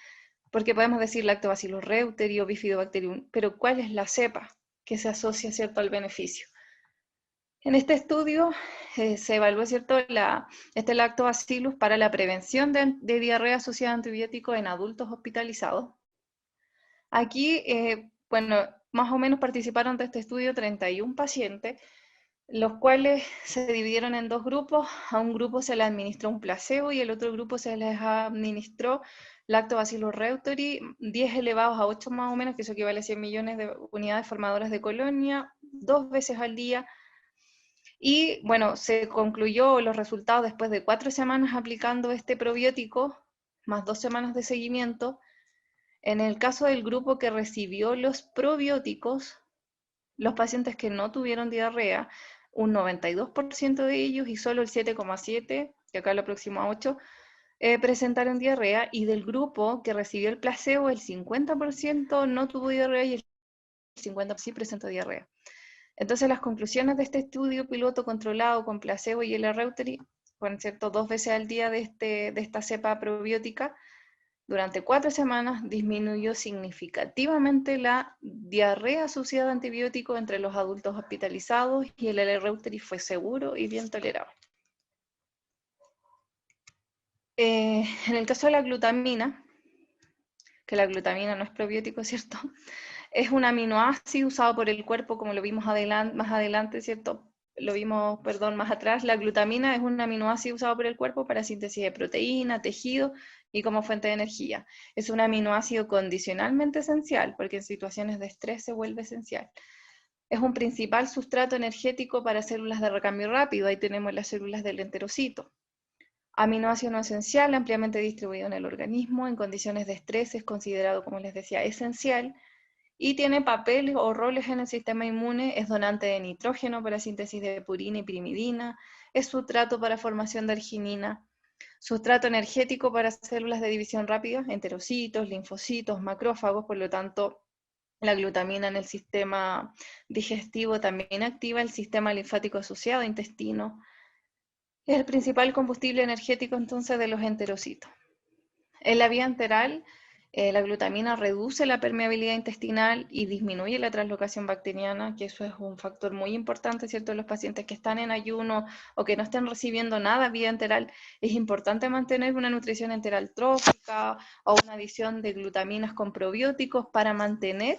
porque podemos decir Lactobacillus reuteri o Bifidobacterium, pero ¿cuál es la cepa que se asocia, ¿cierto?, al beneficio? En este estudio se evaluó, ¿cierto?, este Lactobacillus para la prevención de diarrea asociada a antibióticos en adultos hospitalizados. Aquí, más o menos participaron de este estudio 31 pacientes, los cuales se dividieron en dos grupos. A un grupo se les administró un placebo y al otro grupo se les administró Lactobacillus reuteri, 10 elevados a 8 más o menos, que eso equivale a 100 millones de unidades formadoras de colonia, 2 veces al día. Y bueno, se concluyó los resultados después de 4 semanas aplicando este probiótico, más 2 semanas de seguimiento. En el caso del grupo que recibió los probióticos, los pacientes que no tuvieron diarrea, un 92% de ellos y solo el 7,7%, que acá lo aproximo a 8%, presentaron diarrea, y del grupo que recibió el placebo, el 50% no tuvo diarrea y el 50% sí presentó diarrea. Entonces las conclusiones de este estudio piloto controlado con placebo y el reuteri, con cierto 2 veces al día de esta cepa probiótica, Durante 4 semanas disminuyó significativamente la diarrea asociada a antibióticos entre los adultos hospitalizados y el L-Reuteri fue seguro y bien tolerado. En el caso de la glutamina, que la glutamina no es probiótico, ¿cierto? Es un aminoácido usado por el cuerpo, como lo vimos más adelante, ¿cierto? Lo vimos, perdón, más atrás. La glutamina es un aminoácido usado por el cuerpo para síntesis de proteína, tejido y como fuente de energía. Es un aminoácido condicionalmente esencial, porque en situaciones de estrés se vuelve esencial. Es un principal sustrato energético para células de recambio rápido. Ahí tenemos las células del enterocito. Aminoácido no esencial, ampliamente distribuido en el organismo. En condiciones de estrés es considerado, como les decía, esencial. Y tiene papeles o roles en el sistema inmune, es donante de nitrógeno para síntesis de purina y pirimidina, es sustrato para formación de arginina, sustrato energético para células de división rápida, enterocitos, linfocitos, macrófagos, por lo tanto, la glutamina en el sistema digestivo también activa el sistema linfático asociado, intestino. Es el principal combustible energético entonces de los enterocitos. En la vía enteral, la glutamina reduce la permeabilidad intestinal y disminuye la translocación bacteriana, que eso es un factor muy importante, ¿cierto? Los pacientes que están en ayuno o que no estén recibiendo nada vía enteral, es importante mantener una nutrición enteral trófica o una adición de glutaminas con probióticos para mantener,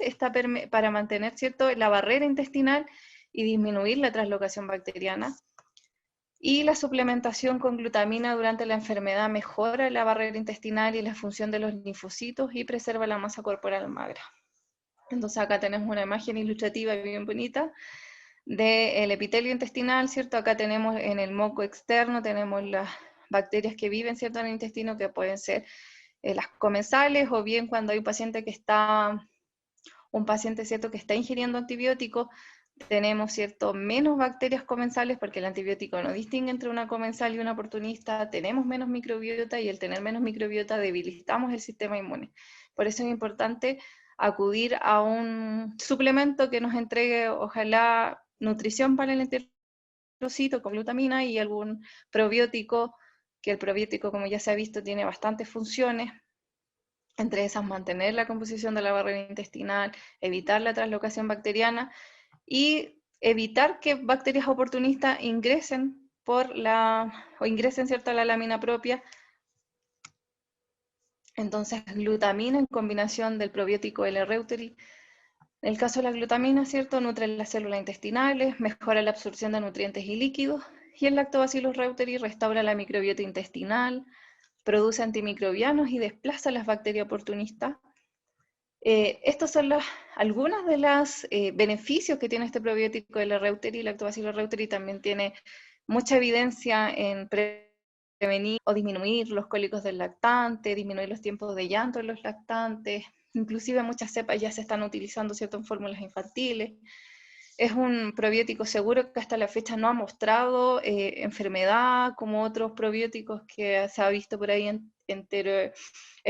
¿cierto?, la barrera intestinal y disminuir la translocación bacteriana. Y la suplementación con glutamina durante la enfermedad mejora la barrera intestinal y la función de los linfocitos y preserva la masa corporal magra. Entonces acá tenemos una imagen ilustrativa bien bonita del epitelio intestinal, ¿cierto? Acá tenemos en el moco externo, tenemos las bacterias que viven, ¿cierto?, en el intestino, que pueden ser las comensales, o bien cuando hay un paciente ¿cierto?, que está ingiriendo antibióticos, tenemos, ¿cierto?, menos bacterias comensales, porque el antibiótico no distingue entre una comensal y una oportunista, tenemos menos microbiota, y al tener menos microbiota debilitamos el sistema inmune. Por eso es importante acudir a un suplemento que nos entregue, ojalá, nutrición para el enterocito con glutamina y algún probiótico, que el probiótico, como ya se ha visto, tiene bastantes funciones. Entre esas, mantener la composición de la barrera intestinal, evitar la translocación bacteriana y evitar que bacterias oportunistas ingresen ¿cierto?, a la lámina propia. Entonces, glutamina en combinación del probiótico L-Reuteri. En el caso de la glutamina, ¿cierto?, nutre las células intestinales, mejora la absorción de nutrientes y líquidos, y el Lactobacillus reuteri restaura la microbiota intestinal, produce antimicrobianos y desplaza las bacterias oportunistas. Estos son algunos de los beneficios que tiene este probiótico L-Reuteri. Lactobacillus reuteri también tiene mucha evidencia en prevenir o disminuir los cólicos del lactante, disminuir los tiempos de llanto en los lactantes, inclusive muchas cepas ya se están utilizando, ¿cierto?, en fórmulas infantiles. Es un probiótico seguro que hasta la fecha no ha mostrado enfermedad como otros probióticos que se ha visto por ahí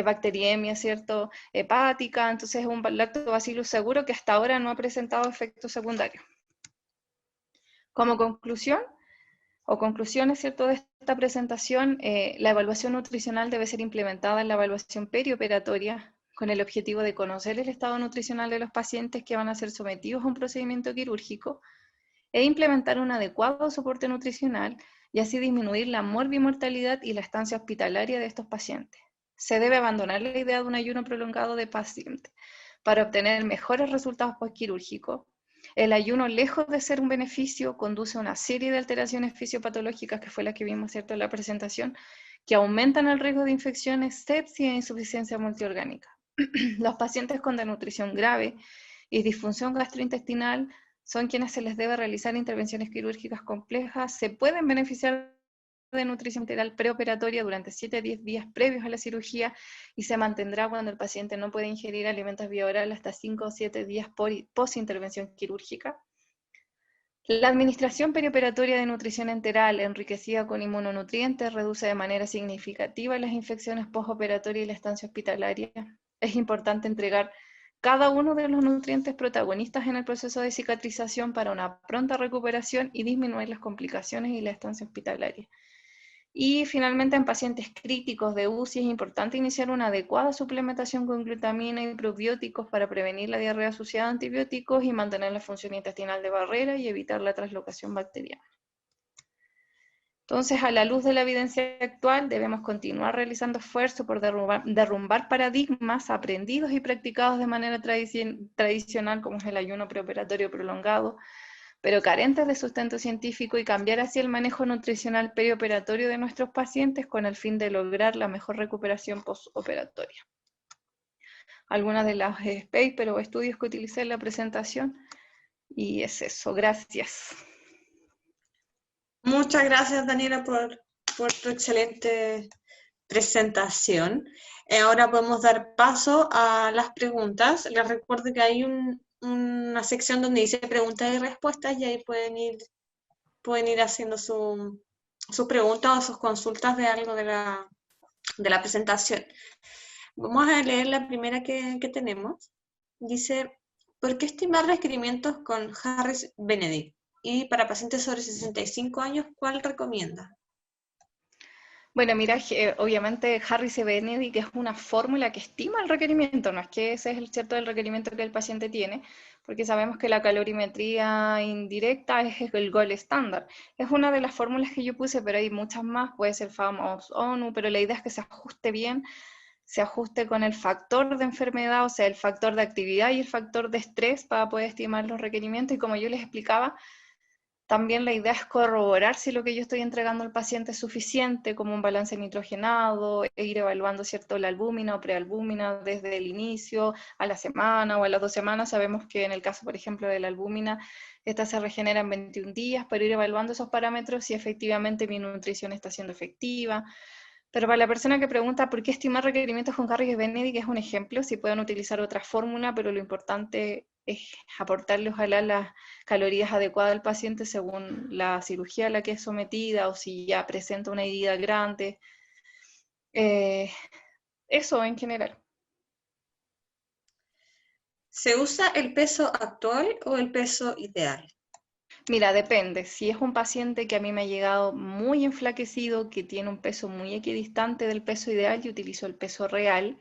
bacteriemia, ¿cierto?, hepática. Entonces es un lactobacillus seguro que hasta ahora no ha presentado efectos secundarios. Como conclusión, o conclusiones, ¿cierto?, de esta presentación, la evaluación nutricional debe ser implementada en la evaluación perioperatoria con el objetivo de conocer el estado nutricional de los pacientes que van a ser sometidos a un procedimiento quirúrgico e implementar un adecuado soporte nutricional y así disminuir la morbimortalidad y la estancia hospitalaria de estos pacientes. Se debe abandonar la idea de un ayuno prolongado de paciente para obtener mejores resultados postquirúrgicos. El ayuno, lejos de ser un beneficio, conduce a una serie de alteraciones fisiopatológicas, que fue la que vimos, ¿cierto?, en la presentación, que aumentan el riesgo de infecciones, sepsis e insuficiencia multiorgánica. Los pacientes con desnutrición grave y disfunción gastrointestinal son quienes se les debe realizar intervenciones quirúrgicas complejas. Se pueden beneficiar de nutrición enteral preoperatoria durante 7 a 10 días previos a la cirugía y se mantendrá cuando el paciente no puede ingerir alimentos vía oral hasta 5 o 7 días post-intervención quirúrgica. La administración perioperatoria de nutrición enteral enriquecida con inmunonutrientes reduce de manera significativa las infecciones postoperatorias y la estancia hospitalaria. Es importante entregar cada uno de los nutrientes protagonistas en el proceso de cicatrización para una pronta recuperación y disminuir las complicaciones y la estancia hospitalaria. Y finalmente, en pacientes críticos de UCI es importante iniciar una adecuada suplementación con glutamina y probióticos para prevenir la diarrea asociada a antibióticos y mantener la función intestinal de barrera y evitar la translocación bacteriana. Entonces, a la luz de la evidencia actual, debemos continuar realizando esfuerzos por derrumbar paradigmas aprendidos y practicados de manera tradicional, como es el ayuno preoperatorio prolongado, pero carentes de sustento científico, y cambiar así el manejo nutricional perioperatorio de nuestros pacientes con el fin de lograr la mejor recuperación postoperatoria. Algunas de las papers o estudios que utilicé en la presentación, y es eso. Gracias. Muchas gracias, Daniela, por tu excelente presentación. Ahora podemos dar paso a las preguntas. Les recuerdo que hay una sección donde dice preguntas y respuestas, y ahí pueden ir haciendo sus preguntas o sus consultas de algo de la presentación. Vamos a leer la primera que tenemos. Dice, ¿por qué estimar requerimientos con Harris-Benedict? Y para pacientes sobre 65 años, ¿cuál recomienda? Bueno, mira, obviamente Harris-Benedict es una fórmula que estima el requerimiento, no es que ese es el cierto del requerimiento que el paciente tiene, porque sabemos que la calorimetría indirecta es el gold estándar. Es una de las fórmulas que yo puse, pero hay muchas más, puede ser FAMOS, ONU, pero la idea es que se ajuste bien, se ajuste con el factor de enfermedad, o sea, el factor de actividad y el factor de estrés para poder estimar los requerimientos. Y como yo les explicaba, también la idea es corroborar si lo que yo estoy entregando al paciente es suficiente, como un balance nitrogenado, e ir evaluando, ¿cierto?, la albúmina o prealbúmina desde el inicio, a la semana o a las 2 semanas. Sabemos que en el caso, por ejemplo, de la albúmina, esta se regenera en 21 días, pero ir evaluando esos parámetros si efectivamente mi nutrición está siendo efectiva. Pero para la persona que pregunta por qué estimar requerimientos con Harris-Benedict, es un ejemplo. Si pueden utilizar otra fórmula, pero lo importante es aportarle, ojalá, las calorías adecuadas al paciente según la cirugía a la que es sometida, o si ya presenta una herida grande. Eso en general. ¿Se usa el peso actual o el peso ideal? Mira, depende. Si es un paciente que a mí me ha llegado muy enflaquecido, que tiene un peso muy equidistante del peso ideal, yo utilizo el peso real,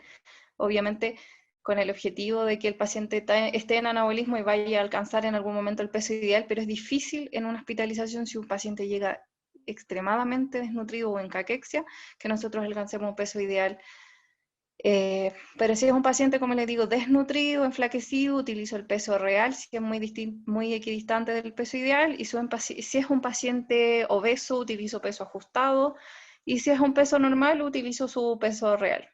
obviamente con el objetivo de que el paciente esté en anabolismo y vaya a alcanzar en algún momento el peso ideal, pero es difícil en una hospitalización, si un paciente llega extremadamente desnutrido o en caquexia, que nosotros alcancemos un peso ideal. Pero si es un paciente, como les digo, desnutrido, enflaquecido, utilizo el peso real, si es muy equidistante del peso ideal, y si es un paciente obeso, utilizo peso ajustado, y si es un peso normal, utilizo su peso real.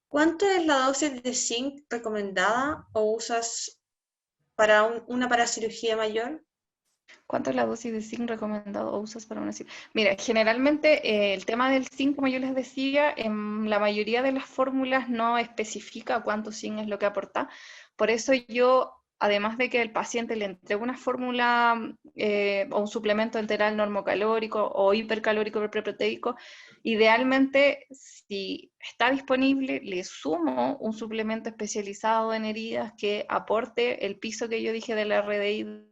¿Cuánto es la dosis de zinc recomendada o usas para una cirugía mayor? ¿Cuánto es la dosis de zinc recomendado o usas para una cirugía? Mira, generalmente el tema del zinc, como yo les decía, en la mayoría de las fórmulas no especifica cuánto zinc es lo que aporta. Por eso yo, además de que el paciente le entregue una fórmula o un suplemento enteral normocalórico o hipercalórico hiperproteico, idealmente, si está disponible, le sumo un suplemento especializado en heridas que aporte el piso que yo dije de la RDI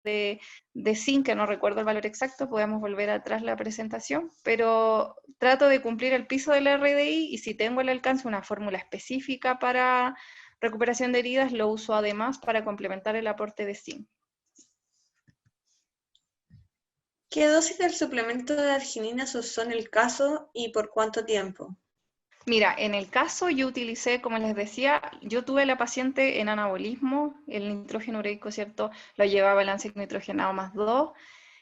de zinc, que no recuerdo el valor exacto, podemos volver atrás la presentación, pero trato de cumplir el piso del RDI, y si tengo al alcance una fórmula específica para recuperación de heridas, lo uso además para complementar el aporte de zinc. ¿Qué dosis del suplemento de arginina se usó en el caso y por cuánto tiempo? Mira, en el caso yo utilicé, como les decía, yo tuve la paciente en anabolismo, el nitrógeno ureico, ¿cierto? Lo llevaba balance nitrogenado más 2.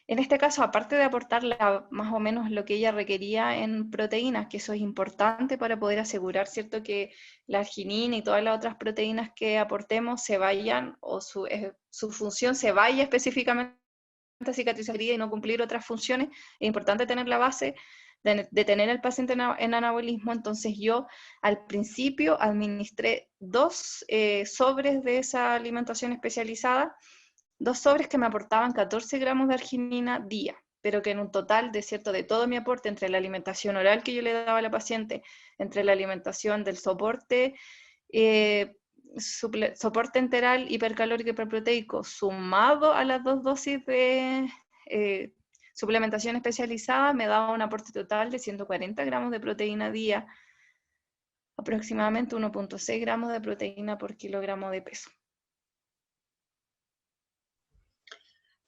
En este caso, aparte de aportar más o menos lo que ella requería en proteínas, que eso es importante para poder asegurar, ¿cierto?, que la arginina y todas las otras proteínas que aportemos se vayan, o su función se vaya específicamente a cicatrizar y no cumplir otras funciones. Es importante tener la base de tener al paciente en anabolismo. Entonces yo al principio administré 2 sobres de esa alimentación especializada, 2 sobres que me aportaban 14 gramos de arginina día, pero que en un total de todo mi aporte, entre la alimentación oral que yo le daba a la paciente, entre la alimentación del soporte, soporte enteral hipercalórico hiperproteico, sumado a las 2 dosis de suplementación especializada me daba un aporte total de 140 gramos de proteína día, aproximadamente 1.6 gramos de proteína por kilogramo de peso.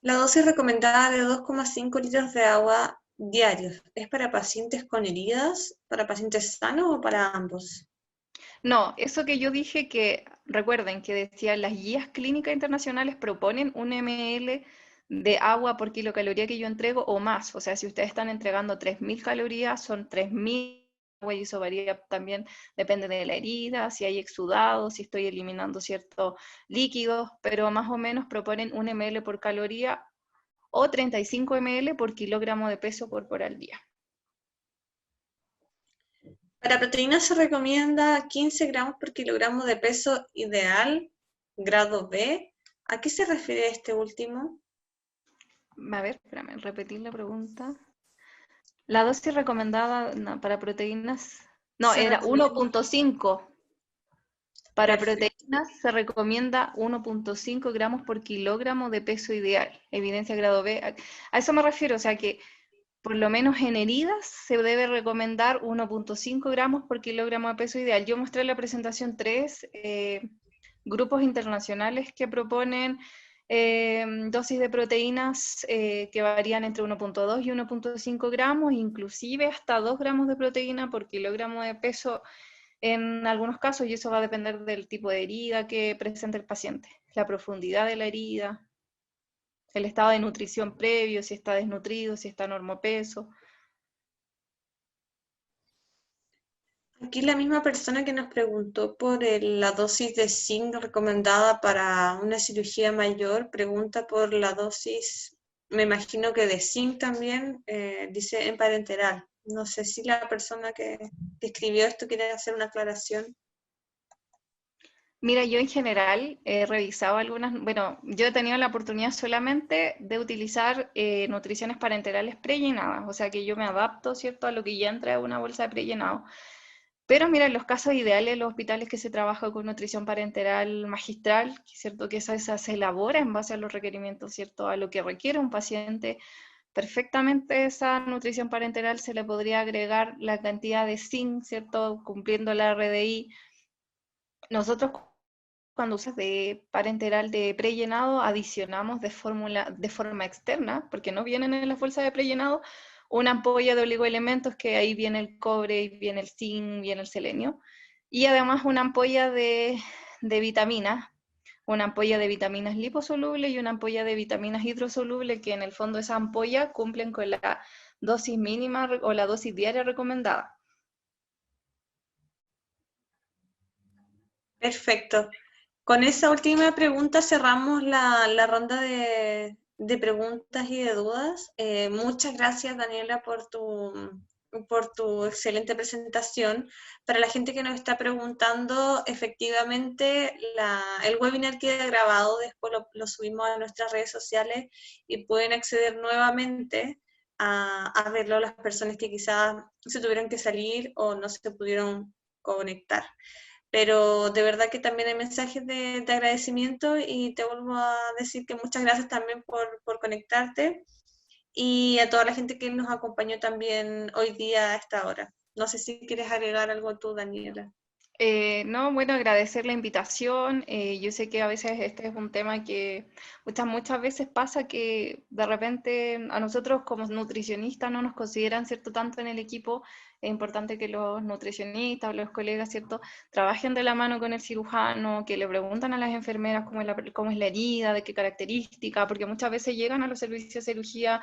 La dosis recomendada de 2,5 litros de agua diarios, ¿es para pacientes con heridas, para pacientes sanos o para ambos? No, eso que yo dije que, recuerden que decía, las guías clínicas internacionales proponen un ml de agua por kilocaloría que yo entrego o más. O sea, si ustedes están entregando 3.000 calorías, son 3.000 agua y eso varía también, depende de la herida, si hay exudado, si estoy eliminando ciertos líquidos, pero más o menos proponen 1 ml por caloría o 35 ml por kilogramo de peso corporal día. Para proteínas se recomienda 15 gramos por kilogramo de peso ideal, grado B. ¿A qué se refiere este último? A ver, espérame, repetir la pregunta. La dosis recomendada para proteínas, no, Se era recomienda. 1.5. Para Perfecto. proteínas se recomienda 1.5 gramos por kilogramo de peso ideal, evidencia grado B. A eso me refiero, o sea que por lo menos en heridas se debe recomendar 1.5 gramos por kilogramo de peso ideal. Yo mostré en la presentación 3 grupos internacionales que proponen dosis de proteínas que varían entre 1.2 y 1.5 gramos, inclusive hasta 2 gramos de proteína por kilogramo de peso en algunos casos, y eso va a depender del tipo de herida que presenta el paciente, la profundidad de la herida, el estado de nutrición previo, si está desnutrido, si está normopeso. Aquí la misma persona que nos preguntó por la dosis de zinc recomendada para una cirugía mayor, pregunta por la dosis, me imagino que de zinc también, dice en parenteral. No sé si la persona que escribió esto quiere hacer una aclaración. Mira, yo en general he revisado algunas, bueno, yo he tenido la oportunidad solamente de utilizar nutriciones parenterales prellenadas, o sea que yo me adapto, ¿cierto?, a lo que ya entra en una bolsa de prellenado. Pero mira, en los casos ideales, los hospitales que se trabaja con nutrición parenteral magistral, que es cierto que esa se elabora en base a los requerimientos, ¿cierto?, a lo que requiere un paciente, perfectamente esa nutrición parenteral se le podría agregar la cantidad de zinc, ¿cierto?, cumpliendo la RDI. Nosotros cuando usas de parenteral de prellenado, adicionamos de forma externa, porque no vienen en las bolsas de prellenado, una ampolla de oligoelementos, que ahí viene el cobre, viene el zinc, viene el selenio, y además una ampolla de vitaminas, una ampolla de vitaminas liposolubles y una ampolla de vitaminas hidrosolubles, que en el fondo esa ampolla cumplen con la dosis mínima o la dosis diaria recomendada. Perfecto. Con esa última pregunta cerramos la ronda de preguntas y de dudas. Muchas gracias, Daniela, por tu excelente presentación. Para la gente que nos está preguntando, efectivamente el webinar queda grabado, después lo subimos a nuestras redes sociales y pueden acceder nuevamente a verlo las personas que quizás se tuvieron que salir o no se pudieron conectar. Pero de verdad que también hay mensajes de agradecimiento y te vuelvo a decir que muchas gracias también por conectarte y a toda la gente que nos acompañó también hoy día a esta hora. No sé si quieres agregar algo tú, Daniela. No, bueno, agradecer la invitación. Yo sé que a veces este es un tema que muchas veces pasa que de repente a nosotros como nutricionistas no nos consideran, ¿cierto?, tanto en el equipo. Es importante que los nutricionistas o los colegas, ¿cierto?, trabajen de la mano con el cirujano, que le preguntan a las enfermeras cómo es la herida, de qué característica, porque muchas veces llegan a los servicios de cirugía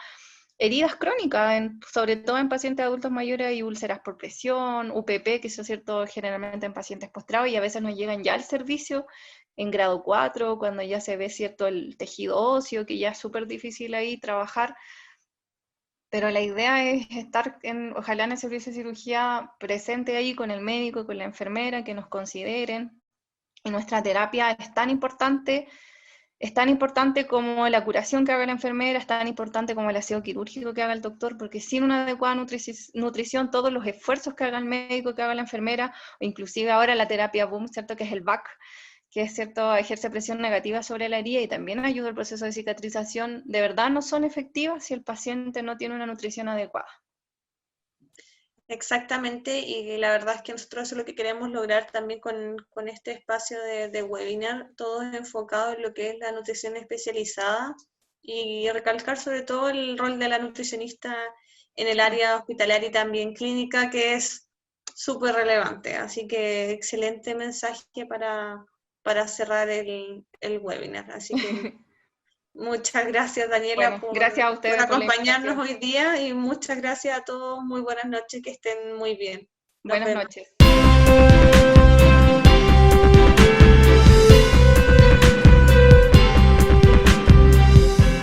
heridas crónicas, sobre todo en pacientes adultos mayores hay úlceras por presión, UPP, que eso es cierto generalmente en pacientes postrados, y a veces nos llegan ya al servicio en grado 4, cuando ya se ve cierto el tejido óseo, que ya es súper difícil ahí trabajar. Pero la idea es estar, ojalá en el servicio de cirugía, presente ahí con el médico, con la enfermera, que nos consideren. Y nuestra terapia es tan importante como la curación que haga la enfermera, es tan importante como el aseo quirúrgico que haga el doctor, porque sin una adecuada nutrición, todos los esfuerzos que haga el médico, que haga la enfermera, o inclusive ahora la terapia BOOM, ¿cierto?, que es el BAC, que es cierto, ejerce presión negativa sobre la herida y también ayuda al proceso de cicatrización, de verdad no son efectivas si el paciente no tiene una nutrición adecuada. Exactamente, y la verdad es que nosotros eso es lo que queremos lograr también con este espacio de webinar, todo enfocado en lo que es la nutrición especializada y recalcar sobre todo el rol de la nutricionista en el área hospitalaria y también clínica, que es súper relevante. Así que excelente mensaje para cerrar el webinar. Así que muchas gracias, Daniela, Bueno, gracias a por ustedes por la acompañarnos invitación. hoy día y muchas gracias a todos. Muy buenas noches, que estén muy bien. Nos Buenas vemos. noches.